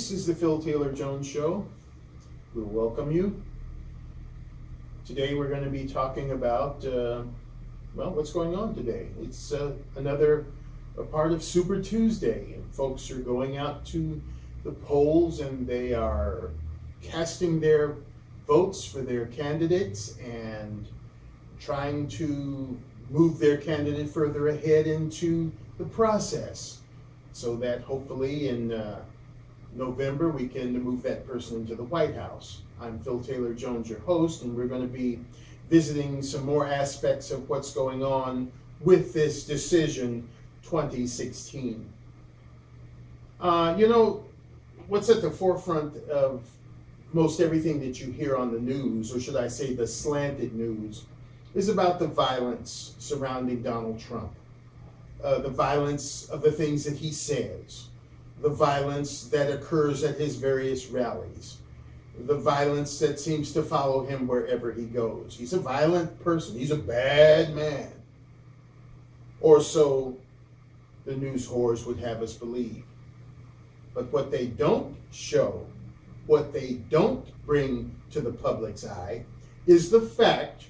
This is the Phil Taylor Jones Show. We'll welcome you. Today we're going to be talking about, what's going on today. It's another part of Super Tuesday, and folks are going out to the polls and they are casting their votes for their candidates and trying to move their candidate further ahead into the process so that hopefully in November we can move that person into the White House. I'm Phil Taylor Jones, your host, and we're going to be visiting some more aspects of what's going on with this decision 2016. What's at the forefront of most everything that you hear on the news, or should I say the slanted news, is about the violence surrounding Donald Trump. The violence of the things that he says, the violence that occurs at his various rallies, the violence that seems to follow him wherever he goes. He's a violent person. He's a bad man. Or so the news whores would have us believe. But what they don't show, what they don't bring to the public's eye, is the fact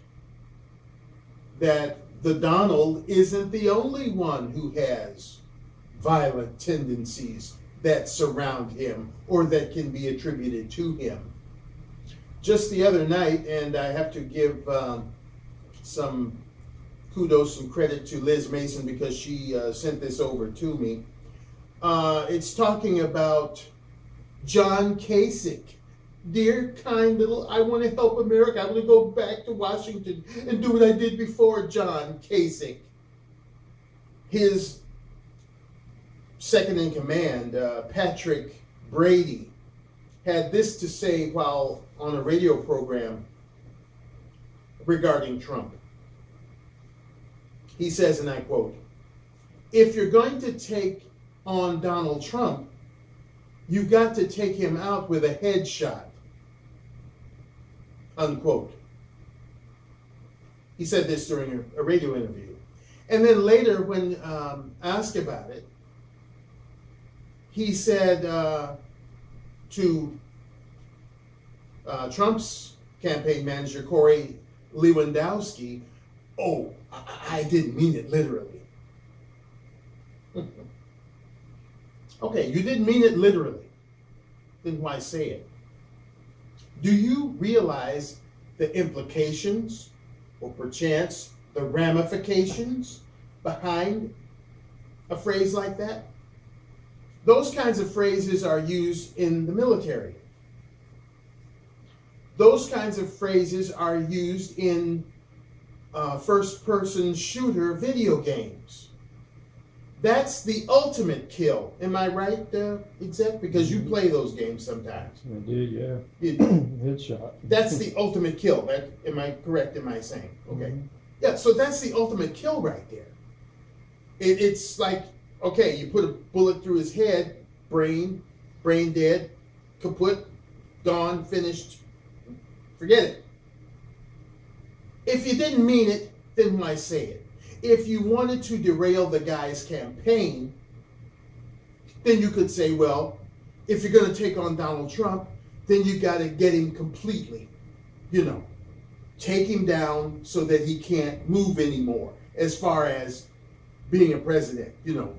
that the Donald isn't the only one who has violent tendencies that surround him or that can be attributed to him. Just the other night, and I have to give some kudos and credit to Liz Mason because she sent this over to me. It's talking about John Kasich. Dear, kind little, I want to help America. I want to go back to Washington and do what I did before John Kasich. His second in command, Patrick Brady, had this to say while on a radio program regarding Trump. He says, and I quote, "If you're going to take on Donald Trump, you've got to take him out with a headshot." Unquote. He said this during a radio interview. And then later, when asked about it, he said to Trump's campaign manager, Corey Lewandowski, "Oh, I didn't mean it literally." Okay, you didn't mean it literally. Then why say it? Do you realize the implications, or perchance the ramifications behind a phrase like that? Those kinds of phrases are used in the military. Those kinds of phrases are used in first-person shooter video games. That's the ultimate kill. Am I right, Exec? Because you play those games sometimes. I did, yeah. Headshot. That's the ultimate kill. Am I correct in my saying? Okay. Mm-hmm. Yeah, so that's the ultimate kill right there. It's like, okay, you put a bullet through his head, brain dead, kaput, gone, finished. Forget it. If you didn't mean it, then why say it? If you wanted to derail the guy's campaign, then you could say, well, if you're going to take on Donald Trump, then you got to get him completely, take him down so that he can't move anymore as far as being a president.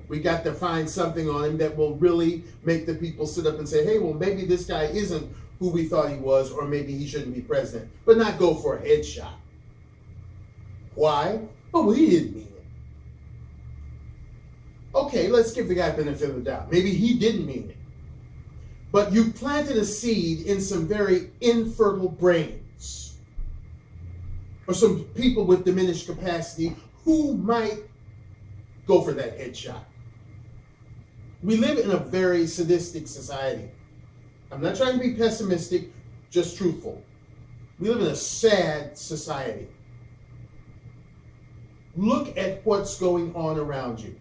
We got to find something on him that will really make the people sit up and say, hey, well, maybe this guy isn't who we thought he was, or maybe he shouldn't be president, but not go for a headshot. Why? Oh, he didn't mean it. Okay, let's give the guy benefit of the doubt. Maybe he didn't mean it. But you've planted a seed in some very infertile brains, or some people with diminished capacity who might go for that headshot. We live in a very sadistic society. I'm not trying to be pessimistic, just truthful. We live in a sad society. Look at what's going on around you.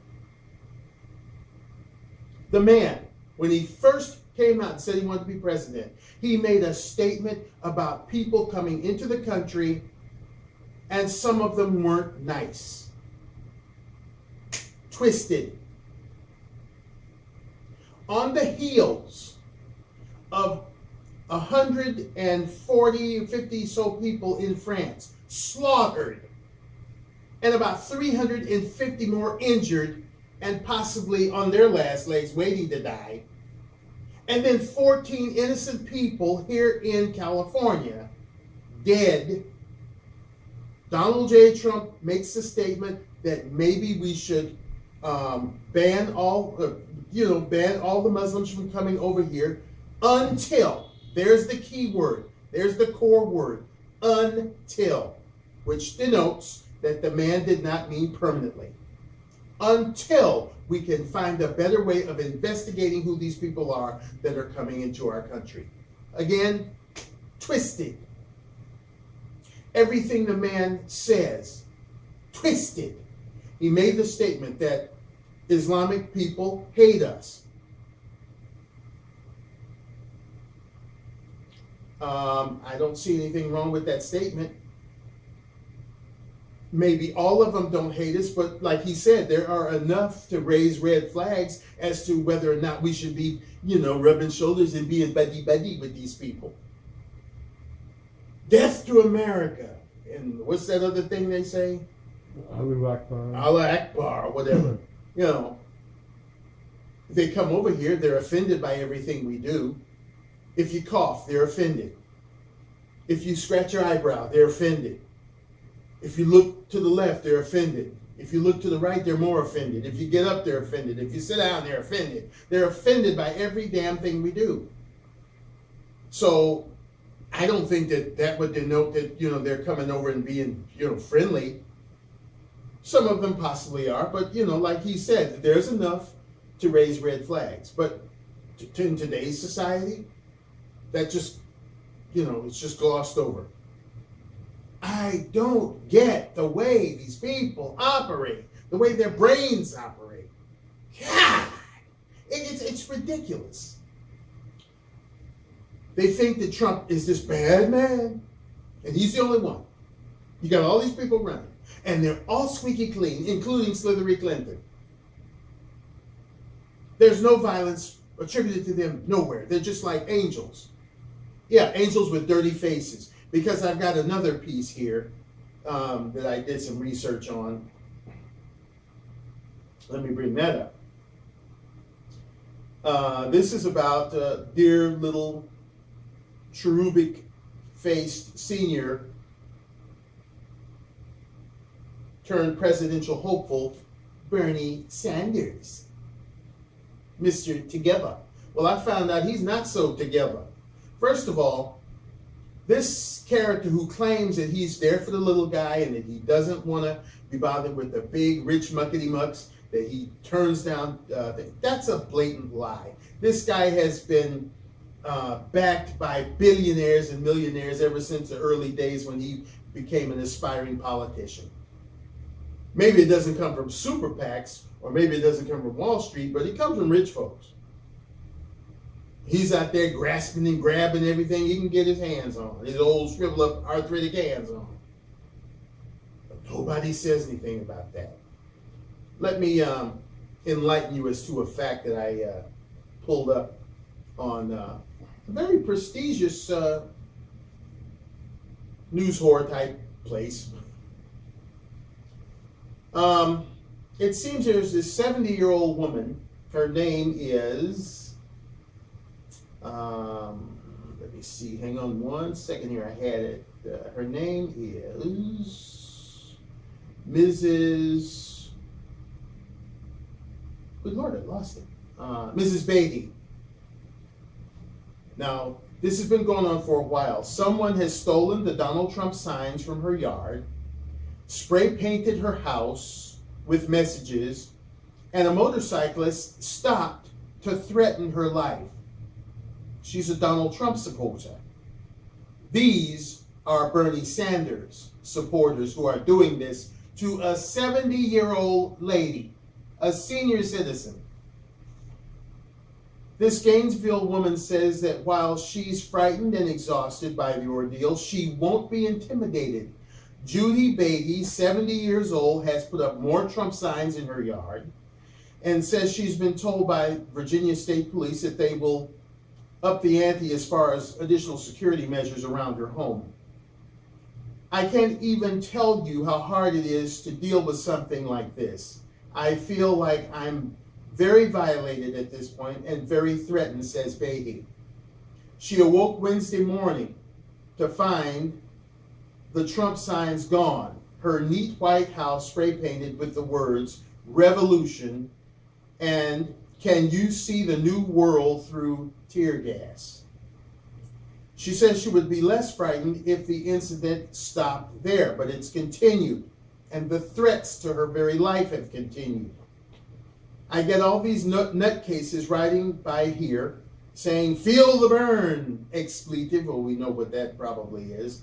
The man, when he first came out and said he wanted to be president, he made a statement about people coming into the country, and some of them weren't nice. Twisted. On the heels of 140 or 50 so people in France slaughtered, and about 350 more injured and possibly on their last legs waiting to die. And then 14 innocent people here in California dead. Donald J. Trump makes a statement that maybe we should ban all the Muslims from coming over here until, there's the key word, there's the core word, until, which denotes that the man did not mean permanently. Until we can find a better way of investigating who these people are that are coming into our country. Again, twisted. Everything the man says, twisted. He made the statement that Islamic people hate us. I don't see anything wrong with that statement. Maybe all of them don't hate us, but like he said, there are enough to raise red flags as to whether or not we should be, rubbing shoulders and being buddy-buddy with these people. Death to America. And what's that other thing they say? Allahu Akbar. Allah Akbar, whatever. If they come over here, they're offended by everything we do. If you cough, they're offended. If you scratch your eyebrow, they're offended. If you look to the left, they're offended. If you look to the right, they're more offended. If you get up, they're offended. If you sit down, they're offended. They're offended by every damn thing we do. So I don't think that would denote that, they're coming over and being, friendly. Some of them possibly are, but, like he said, there's enough to raise red flags. But in today's society, that just, it's just glossed over. I don't get the way these people operate, the way their brains operate. God, it's ridiculous. They think that Trump is this bad man, and he's the only one. You got all these people running, and they're all squeaky clean, including Hillary Clinton. There's no violence attributed to them nowhere. They're just like angels. Yeah, angels with dirty faces. Because I've got another piece here that I did some research on. Let me bring that up. This is about dear little cherubic-faced senior turned presidential hopeful Bernie Sanders. Mr. Together. Well, I found out he's not so together. First of all, this character who claims that he's there for the little guy and that he doesn't want to be bothered with the big, rich muckety-mucks, that he turns down, that's a blatant lie. This guy has been backed by billionaires and millionaires ever since the early days when he became an aspiring politician. Maybe it doesn't come from super PACs, or maybe it doesn't come from Wall Street, but it comes from rich folks. He's out there grasping and grabbing everything he can get his hands on, his old shriveled up arthritic hands on. But nobody says anything about that. Let me enlighten you as to a fact that I pulled up on a very prestigious news whore type place. It seems there's this 70-year-old woman. Her name is... let me see. Hang on one second here. I had it. Her name is Mrs. Good Lord, I lost it. Mrs. Beatty. Now, this has been going on for a while. Someone has stolen the Donald Trump signs from her yard, spray painted her house with messages, and a motorcyclist stopped to threaten her life. She's a Donald Trump supporter. These are Bernie Sanders supporters who are doing this to a 70-year-old lady, a senior citizen. This Gainesville woman says that while she's frightened and exhausted by the ordeal, she won't be intimidated. Judy Beatty, 70 years old, has put up more Trump signs in her yard and says she's been told by Virginia State Police that they will up the ante as far as additional security measures around her home. I can't even tell you how hard it is to deal with something like this. I feel like I'm very violated at this point and very threatened, says Beatty. She awoke Wednesday morning to find the Trump signs gone, her neat white house spray painted with the words "Revolution" and "Can you see the new world through tear gas?" She says she would be less frightened if the incident stopped there, but it's continued, and the threats to her very life have continued. I get all these nutcases riding by here saying, "Feel the burn," expletive, well, we know what that probably is.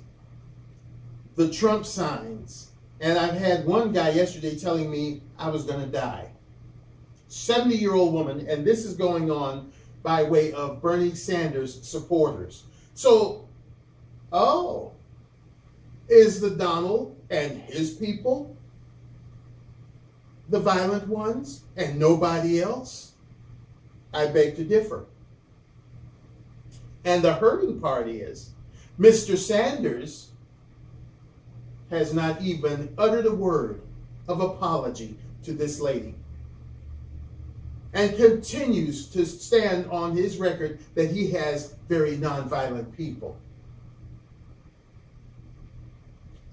The Trump signs. And I've had one guy yesterday telling me I was going to die. 70-year-old woman, and this is going on by way of Bernie Sanders supporters. So, is the Donald and his people the violent ones and nobody else? I beg to differ. And the hurting part is, Mr. Sanders has not even uttered a word of apology to this lady, and continues to stand on his record that he has very nonviolent people.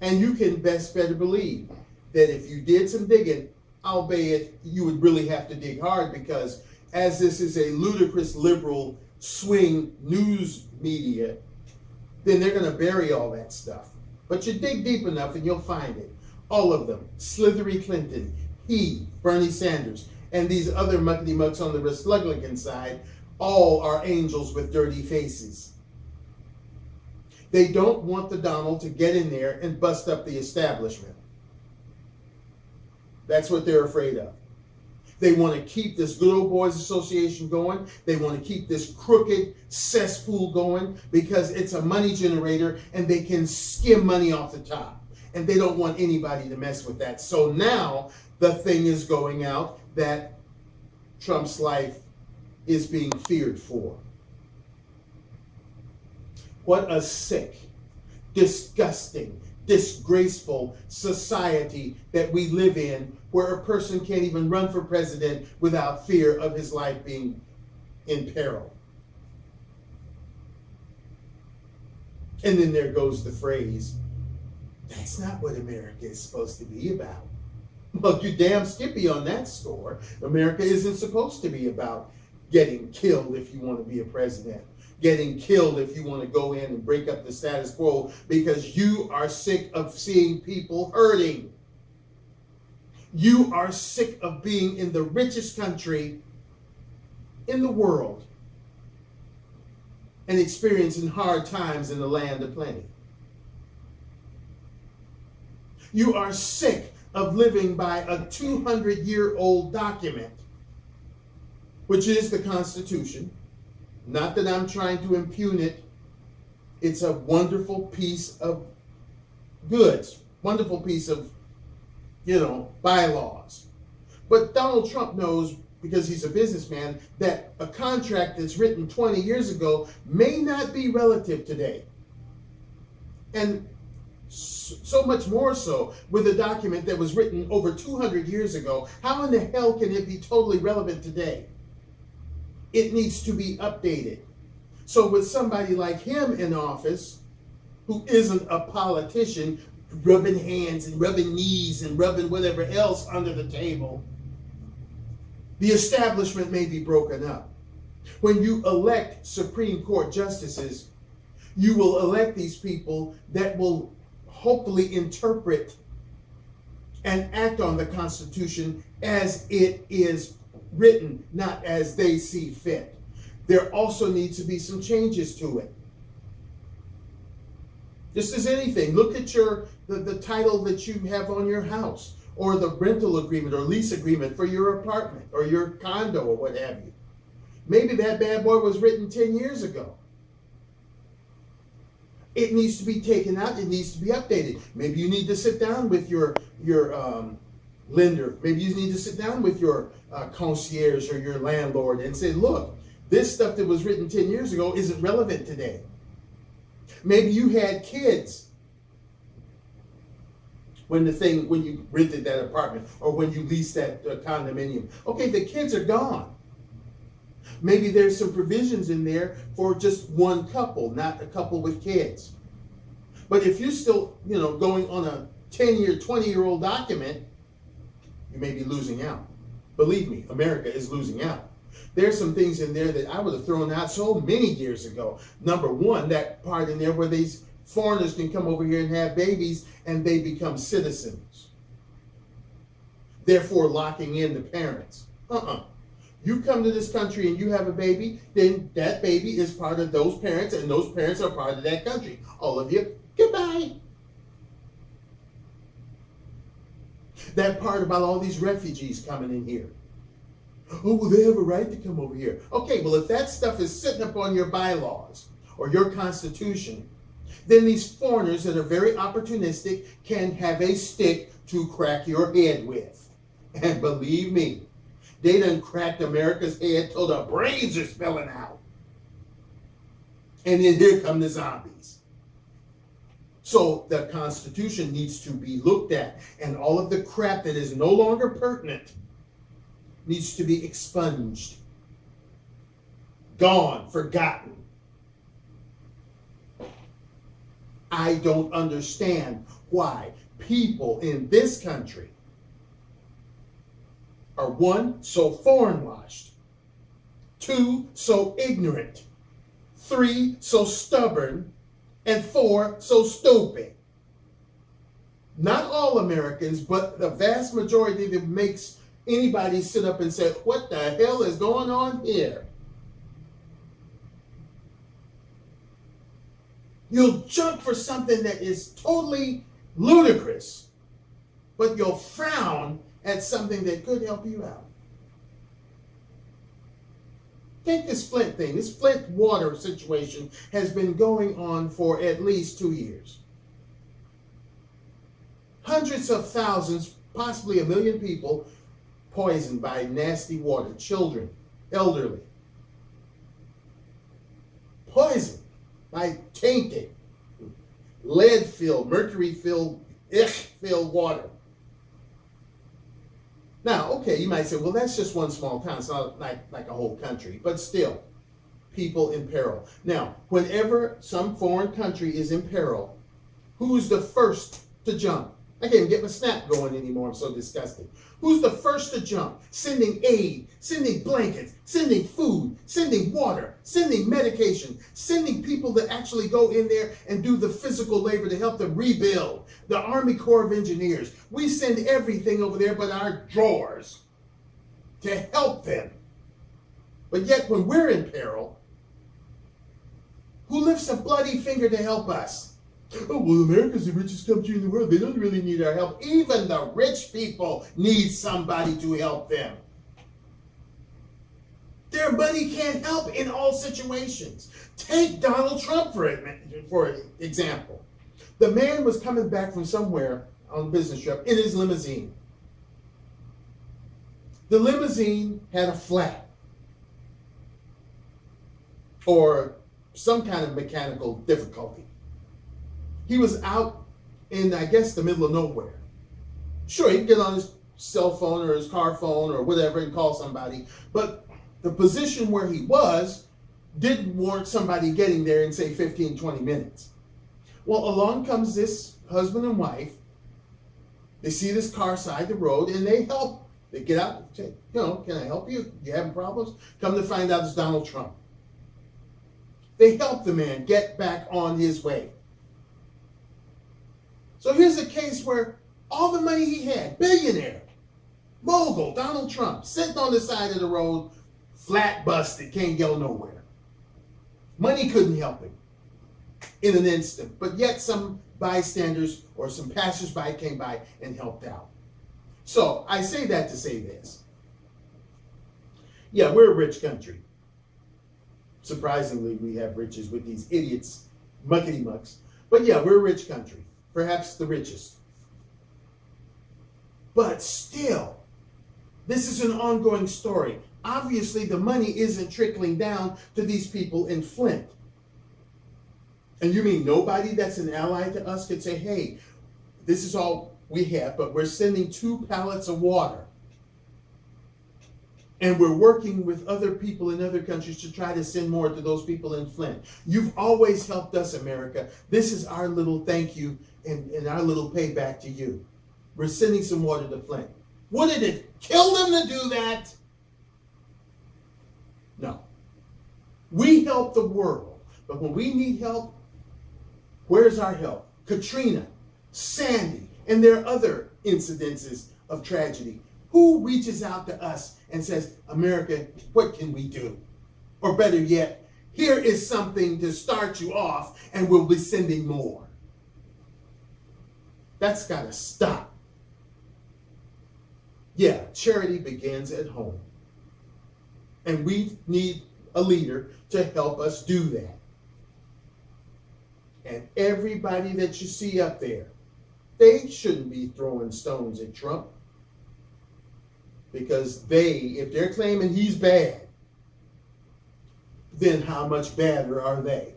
And you can best better believe that if you did some digging, albeit you would really have to dig hard, because as this is a ludicrous liberal swing news media, then they're going to bury all that stuff. But you dig deep enough and you'll find it. All of them. Slithery Clinton, he, Bernie Sanders, and these other muckety-mucks on the Republican side, all are angels with dirty faces. They don't want the Donald to get in there and bust up the establishment. That's what they're afraid of. They want to keep this Good Old Boys Association going. They want to keep this crooked cesspool going because it's a money generator and they can skim money off the top. And they don't want anybody to mess with that. So now the thing is going out that Trump's life is being feared for. What a sick, disgusting, disgraceful society that we live in, where a person can't even run for president without fear of his life being in peril. And then there goes the phrase, "That's not what America is supposed to be about." Well, you damn skippy on that score. America isn't supposed to be about getting killed if you want to be a president, getting killed if you want to go in and break up the status quo because you are sick of seeing people hurting. You are sick of being in the richest country in the world and experiencing hard times in the land of plenty. You are sick of living by a 200-year-old document, which is the Constitution. Not that I'm trying to impugn it. It's a wonderful piece of goods, wonderful piece of, bylaws. But Donald Trump knows, because he's a businessman, that a contract that's written 20 years ago may not be relative today. And so much more so with a document that was written over 200 years ago. How in the hell can it be totally relevant today? It needs to be updated. So with somebody like him in office, who isn't a politician, rubbing hands and rubbing knees and rubbing whatever else under the table, the establishment may be broken up. When you elect Supreme Court justices, you will elect these people that will hopefully interpret and act on the Constitution as it is written, not as they see fit. There also needs to be some changes to it. Just as anything, look at the title that you have on your house, or the rental agreement or lease agreement for your apartment or your condo or what have you. Maybe that bad boy was written 10 years ago. It needs to be taken out. It needs to be updated. Maybe you need to sit down with your lender. Maybe you need to sit down with your concierge or your landlord and say, look, This stuff that was written 10 years ago isn't relevant today. Maybe you had kids when you rented that apartment or when you leased that condominium. Okay, the kids are gone. Maybe there's some provisions in there for just one couple, not a couple with kids. But if you're still, going on a 10-year, 20-year-old document, you may be losing out. Believe me, America is losing out. There's some things in there that I would have thrown out so many years ago. Number one, that part in there where these foreigners can come over here and have babies and they become citizens, therefore locking in the parents. You come to this country and you have a baby, then that baby is part of those parents and those parents are part of that country. All of you, goodbye. That part about all these refugees coming in here. Oh, well, they have a right to come over here. Okay, well, if that stuff is sitting up on your bylaws or your constitution, then these foreigners that are very opportunistic can have a stick to crack your head with. And believe me, they done cracked America's head till the brains are spilling out. And then here come the zombies. So the Constitution needs to be looked at, and all of the crap that is no longer pertinent needs to be expunged, gone, forgotten. I don't understand why people in this country are, one, so foreign washed, two, so ignorant, three, so stubborn, and four, so stupid. Not all Americans, but the vast majority that makes anybody sit up and say, what the hell is going on here? You'll jump for something that is totally ludicrous, but you'll frown at something that could help you out. Take this Flint thing. This Flint water situation has been going on for at least 2 years. Hundreds of thousands, possibly 1 million people poisoned by nasty water. Children, elderly. Poisoned by tainted, lead-filled, mercury-filled, filled water. Now, okay, you might say, well, that's just one small town. It's not like a whole country. But still, people in peril. Now, whenever some foreign country is in peril, who's the first to jump? I can't even get my snap going anymore. I'm so disgusted. Who's the first to jump? Sending aid, sending blankets, sending food, sending water, sending medication, sending people that actually go in there and do the physical labor to help them rebuild. The Army Corps of Engineers. We send everything over there but our drawers to help them. But yet when we're in peril, who lifts a bloody finger to help us? Oh, well, America's the richest country in the world. They don't really need our help. Even the rich people need somebody to help them. Their money can't help in all situations. Take Donald Trump for example. The man was coming back from somewhere on a business trip in his limousine. The limousine had a flat or some kind of mechanical difficulty. He was out in, I guess, the middle of nowhere. Sure, he could get on his cell phone or his car phone or whatever and call somebody, but the position where he was didn't warrant somebody getting there in, say, 15, 20 minutes. Well, along comes this husband and wife. They see this car side the road and they help. They get out and say, can I help you? You having problems? Come to find out it's Donald Trump. They help the man get back on his way. So here's a case where all the money he had, billionaire, mogul, Donald Trump, sitting on the side of the road, flat busted, can't go nowhere. Money couldn't help him in an instant, but yet some bystanders or some passersby came by and helped out. So I say that to say this. Yeah, we're a rich country. Surprisingly, we have riches with these idiots, muckety-mucks. But yeah, we're a rich country. Perhaps the richest. But still, this is an ongoing story. obviously the money isn't trickling down to these people in Flint. And you mean nobody that's an ally to us could say, hey, this is all we have, but we're sending 2 pallets of water. And we're working with other people in other countries to try to send more to those people in Flint. You've always helped us, America. This is our little thank you and our little payback to you. We're sending some water to Flint. Wouldn't it kill them to do that? No. We help the world. But when we need help, where's our help? Katrina, Sandy, and there are other incidences of tragedy. Who reaches out to us and says, America, what can we do? Or better yet, here is something to start you off and we'll be sending more. That's got to stop. Yeah, charity begins at home. And we need a leader to help us do that. And everybody that you see up there, they shouldn't be throwing stones at Trump. Because if they're claiming he's bad, then how much badder are they?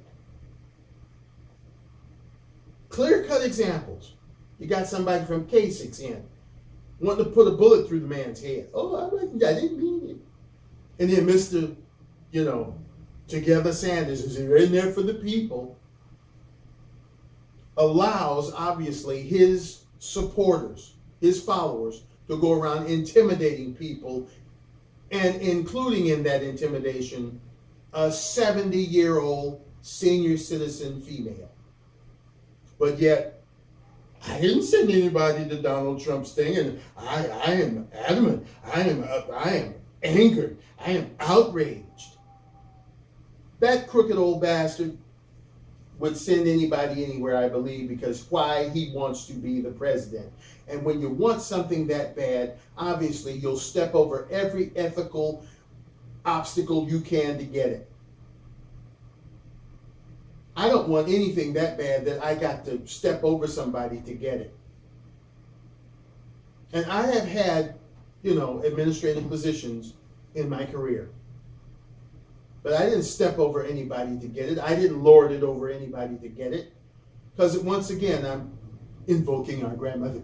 Clear-cut examples. You got somebody from Kasich in, wanting to put a bullet through the man's head. Oh, I didn't mean it. And then Mr., Together Sanders, who's in there for the people, allows, obviously, his supporters, his followers, to go around intimidating people, and including in that intimidation, a 70-year-old senior citizen female. But yet, I didn't send anybody to Donald Trump's thing, and I am adamant, I am angered, I am outraged. That crooked old bastard would send anybody anywhere, I believe, because why? He wants to be the president. And when you want something that bad, obviously you'll step over every ethical obstacle you can to get it. I don't want anything that bad that I got to step over somebody to get it. And I have had, administrative positions in my career. But I didn't step over anybody to get it. I didn't lord it over anybody to get it. Because once again, I'm invoking our grandmother.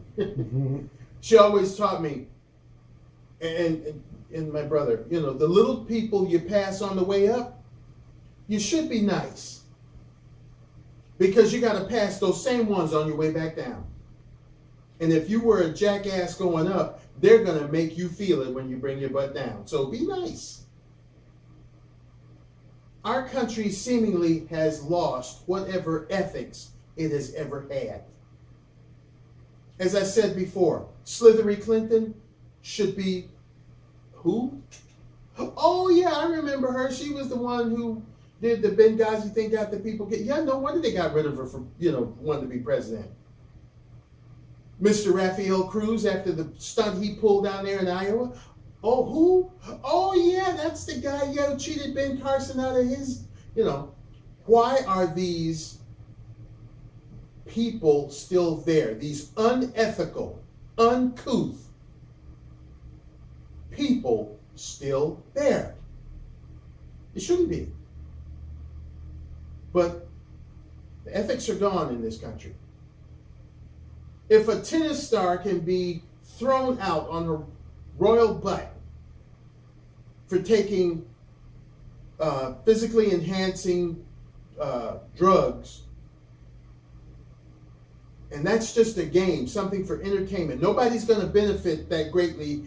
She always taught me, and my brother, the little people you pass on the way up, you should be nice. Because you got to pass those same ones on your way back down. And if you were a jackass going up, they're going to make you feel it when you bring your butt down. So be nice. Our country seemingly has lost whatever ethics it has ever had. As I said before, Slithery Clinton should be who? Oh yeah, I remember her. She was the one who did the Benghazi thing, got the people get. Yeah, no wonder they got rid of her for wanting to be president. Mr. Raphael Cruz, after the stunt he pulled down there in Iowa. Oh, who? Oh, yeah, that's the guy, who cheated Ben Carson out of his, Why are these people still there? These unethical, uncouth people still there. It shouldn't be. But the ethics are gone in this country. If a tennis star can be thrown out on her royal butt for taking physically enhancing drugs, and that's just a game, something for entertainment. Nobody's going to benefit that greatly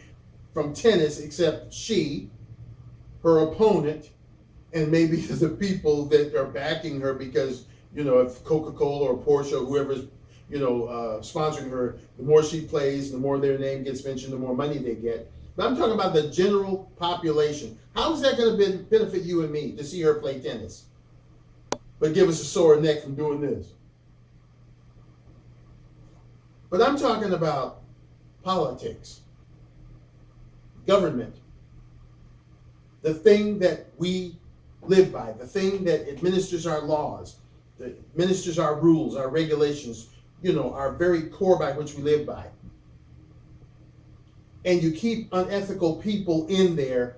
from tennis except she, her opponent, and maybe the people that are backing her because, if Coca-Cola or Porsche or whoever's, sponsoring her, the more she plays, the more their name gets mentioned, the more money they get. But I'm talking about the general population. How is that going to benefit you and me to see her play tennis? But give us a sore neck from doing this. But I'm talking about politics, government, the thing that we live by, the thing that administers our laws, that administers our rules, our regulations, our very core by which we live by. And you keep unethical people in there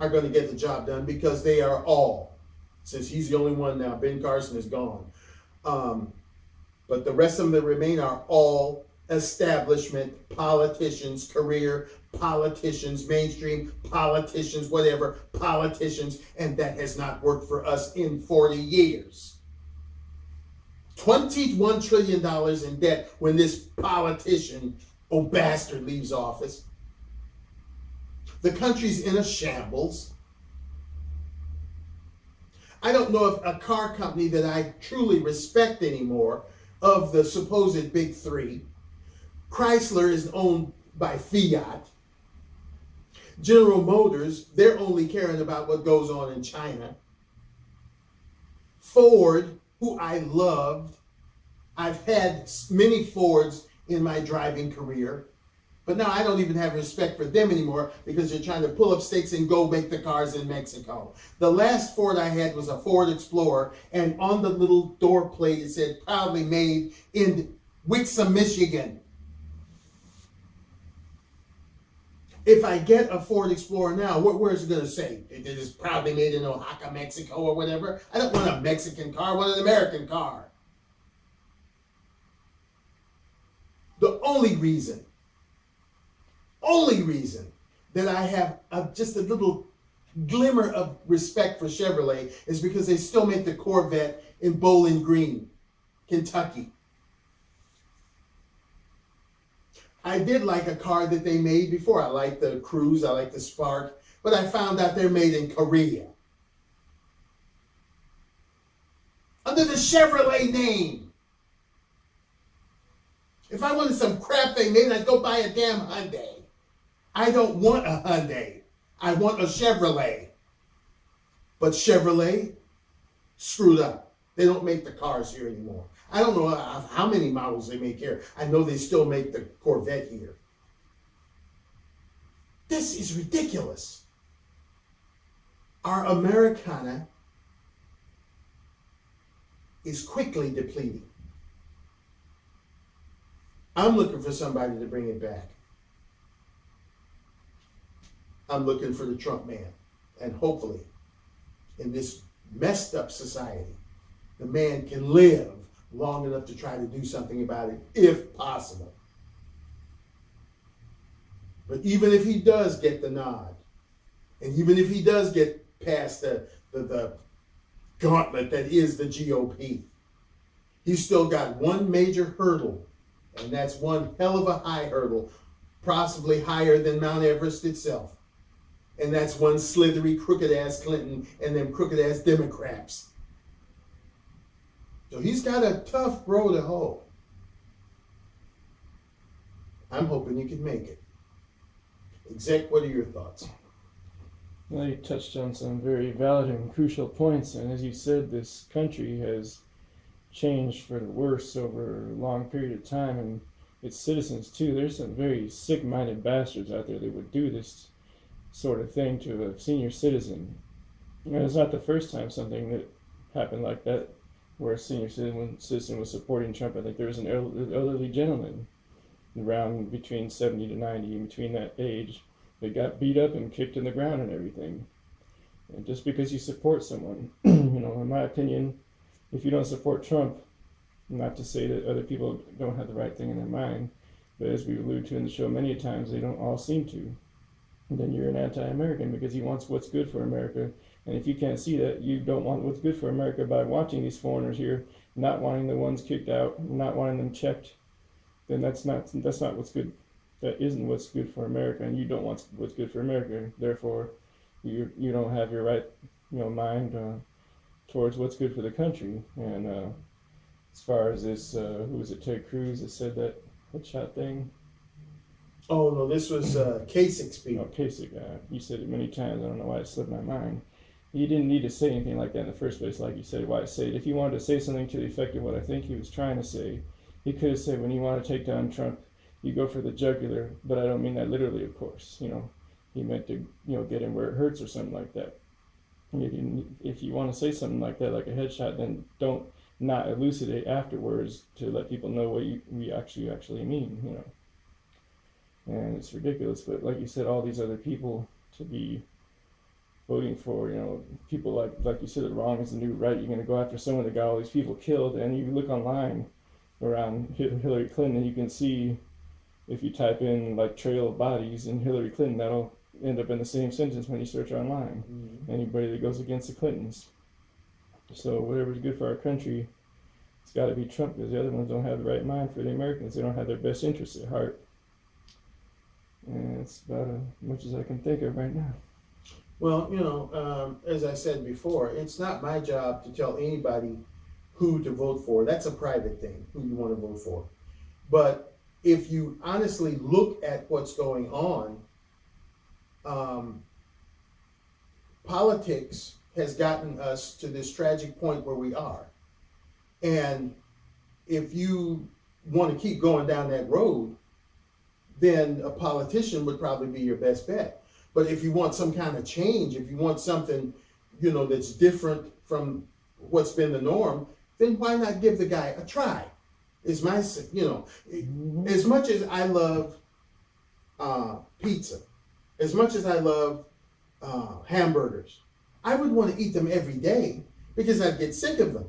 are going to get the job done because they are all, since he's the only one now, Ben Carson is gone. But the rest of them that remain are all establishment politicians, career politicians, mainstream politicians, whatever, politicians, and that has not worked for us in 40 years. $21 trillion in debt when this politician, bastard, leaves office. The country's in a shambles. I don't know if a car company that I truly respect anymore, of the supposed big three, Chrysler is owned by Fiat. General Motors, they're only caring about what goes on in China. Ford, who I loved, I've had many Fords in my driving career, but now I don't even have respect for them anymore because they're trying to pull up stakes and go make the cars in Mexico. The last Ford I had was a Ford Explorer, and on the little door plate it said proudly made in Wixom, Michigan. If I get a Ford Explorer now, where is it going to say? It is proudly made in Oaxaca, Mexico, or whatever. I don't want a Mexican car, I want an American car. The only reason that I have just a little glimmer of respect for Chevrolet is because they still make the Corvette in Bowling Green, Kentucky. I did like a car that they made before. I liked the Cruz, I liked the Spark, but I found out they're made in Korea. Under the Chevrolet name. If I wanted some crap they made, I'd go buy a damn Hyundai. I don't want a Hyundai. I want a Chevrolet. But Chevrolet screwed up. They don't make the cars here anymore. I don't know how many models they make here. I know they still make the Corvette here. This is ridiculous. Our Americana is quickly depleting. I'm looking for somebody to bring it back. I'm looking for the Trump man. And hopefully, in this messed up society, the man can live long enough to try to do something about it, if possible. But even if he does get the nod, and even if he does get past the gauntlet that is the GOP, he's still got one major hurdle, and that's one hell of a high hurdle, possibly higher than Mount Everest itself. And that's one slithery, crooked-ass Clinton and them crooked-ass Democrats. So he's got a tough row to hoe. I'm hoping he can make it. Exec, what are your thoughts? Well, you touched on some very valid and crucial points, and as you said, this country has changed for the worse over a long period of time, and its citizens too. There's some very sick-minded bastards out there that would do this sort of thing to a senior citizen. And it's not the first time something that happened like that, where a senior citizen was supporting Trump. I think there was an elderly gentleman around between 70 to 90, in between that age, that got beat up and kicked in the ground and everything. And just because you support someone, in my opinion, if you don't support Trump, not to say that other people don't have the right thing in their mind, but as we allude to in the show many times, they don't all seem to. And then you're an anti-American because he wants what's good for America. And if you can't see that, you don't want what's good for America by watching these foreigners here, not wanting the ones kicked out, not wanting them checked, then that's not what's good. That isn't what's good for America, and you don't want what's good for America. Therefore, you don't have your right, mind towards what's good for the country. And as far as this, who was it, Ted Cruz that said that headshot thing? Oh, no, this was Kasich speaking. No, Kasich. You said it many times. I don't know why it slipped my mind. He didn't need to say anything like that in the first place, like you said. Why say it? If he wanted to say something to the effect of what I think he was trying to say, he could have said, when you want to take down Trump, you go for the jugular, but I don't mean that literally, of course. He meant to, get him where it hurts or something like that. If you want to say something like that, like a headshot, then don't not elucidate afterwards to let people know what we actually mean, And it's ridiculous, but like you said, all these other people to be voting for, people like you said, the wrong is the new right. You're going to go after someone that got all these people killed, and you look online around Hillary Clinton, and you can see if you type in like trail of bodies and Hillary Clinton, that'll end up in the same sentence when you search online. Mm-hmm. Anybody that goes against the Clintons. So whatever's good for our country, it's got to be Trump, because the other ones don't have the right mind for the Americans. They don't have their best interests at heart. And it's about as much as I can think of right now. Well, as I said before, it's not my job to tell anybody who to vote for. That's a private thing, who you want to vote for. But if you honestly look at what's going on, politics has gotten us to this tragic point where we are. And if you want to keep going down that road, then a politician would probably be your best bet. But if you want some kind of change, if you want something, that's different from what's been the norm, then why not give the guy a try? Is my, as much as I love pizza, as much as I love hamburgers, I would want to eat them every day because I'd get sick of them.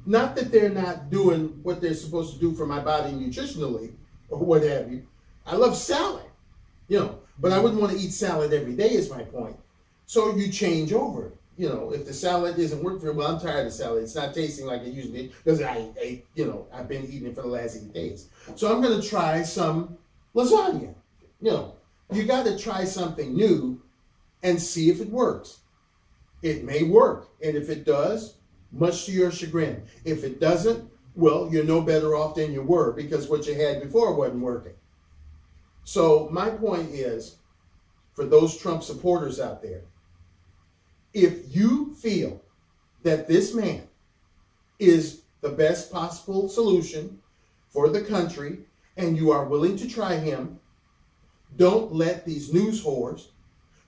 Not that they're not doing what they're supposed to do for my body nutritionally or what have you. I love salad, but I wouldn't want to eat salad every day is my point. So you change over. If the salad isn't working for me, well, I'm tired of salad. It's not tasting like it used to be because I've been eating it for the last 8 days. So I'm going to try some lasagna. You got to try something new and see if it works. It may work. And if it does, much to your chagrin. If it doesn't, well, you're no better off than you were because what you had before wasn't working. So my point is, for those Trump supporters out there, if you feel that this man is the best possible solution for the country and you are willing to try him, don't let these news whores,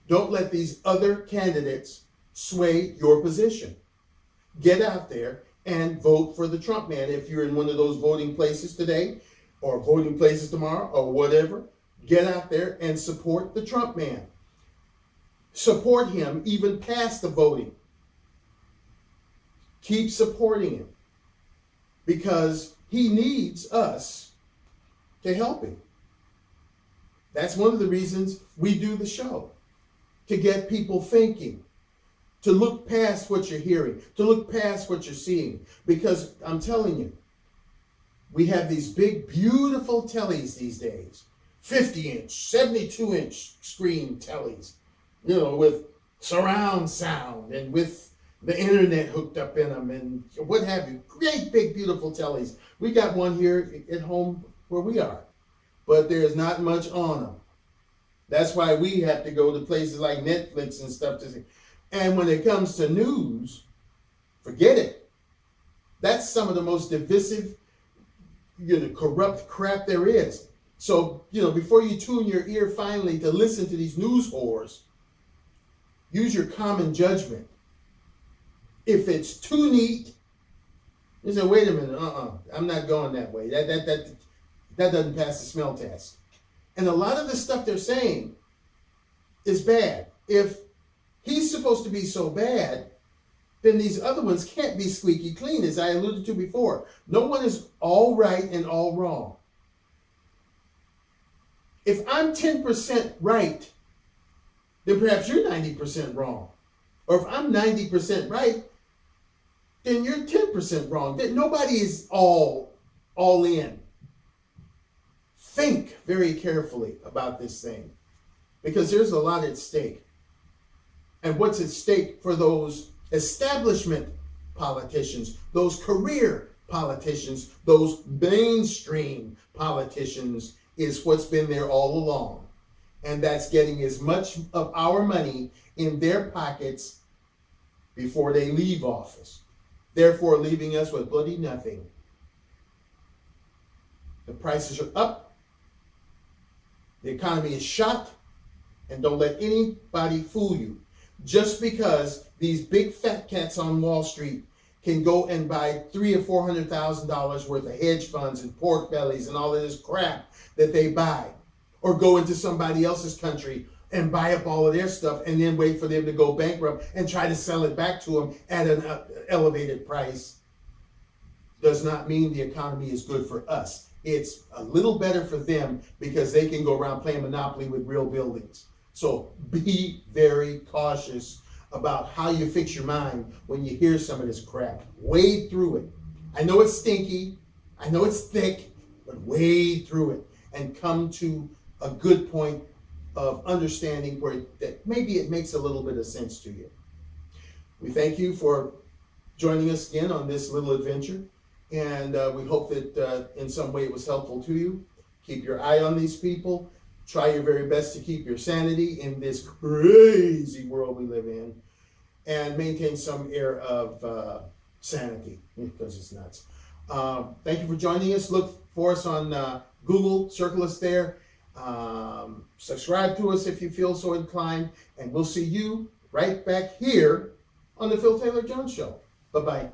don't let these other candidates sway your position. Get out there and vote for the Trump man. If you're in one of those voting places today or voting places tomorrow or whatever, get out there and support the Trump man. Support him even past the voting. Keep supporting him because he needs us to help him. That's one of the reasons we do the show, to get people thinking, to look past what you're hearing, to look past what you're seeing. Because I'm telling you, we have these big, beautiful tellies these days, 50-inch, 72-inch screen tellies, with surround sound and with the internet hooked up in them and what have you. Great, big, beautiful tellies. We got one here at home where we are, but there's not much on them. That's why we have to go to places like Netflix and stuff to see. And when it comes to news, forget it. That's some of the most divisive, corrupt crap there is. So, before you tune your ear finally to listen to these news whores, use your common judgment. If it's too neat, you say, wait a minute, I'm not going that way. That doesn't pass the smell test. And a lot of the stuff they're saying is bad. If he's supposed to be so bad, then these other ones can't be squeaky clean, as I alluded to before. No one is all right and all wrong. If I'm 10% right, then perhaps you're 90% wrong. Or if I'm 90% right, then you're 10% wrong. Nobody is all in. Think very carefully about this thing because there's a lot at stake. And what's at stake for those establishment politicians, those career politicians, those mainstream politicians is what's been there all along. And that's getting as much of our money in their pockets before they leave office. Therefore, leaving us with bloody nothing. The prices are up. The economy is shot. And don't let anybody fool you. Just because these big fat cats on Wall Street can go and buy $300,000 or $400,000 worth of hedge funds and pork bellies and all of this crap that they buy, or go into somebody else's country and buy up all of their stuff and then wait for them to go bankrupt and try to sell it back to them at an elevated price does not mean the economy is good for us. It's a little better for them because they can go around playing Monopoly with real buildings. So be very cautious about how you fix your mind when you hear some of this crap. Wade through it. I know it's stinky, I know it's thick, but wade through it and come to a good point of understanding where that maybe it makes a little bit of sense to you. We thank you for joining us again on this little adventure, and we hope that in some way it was helpful to you. Keep your eye on these people. Try your very best to keep your sanity in this crazy world we live in, and maintain some air of sanity because it's nuts. Thank you for joining us. Look for us on Google, circle us there. Subscribe to us if you feel so inclined, and we'll see you right back here on the Phil Taylor Jones Show. Bye-bye.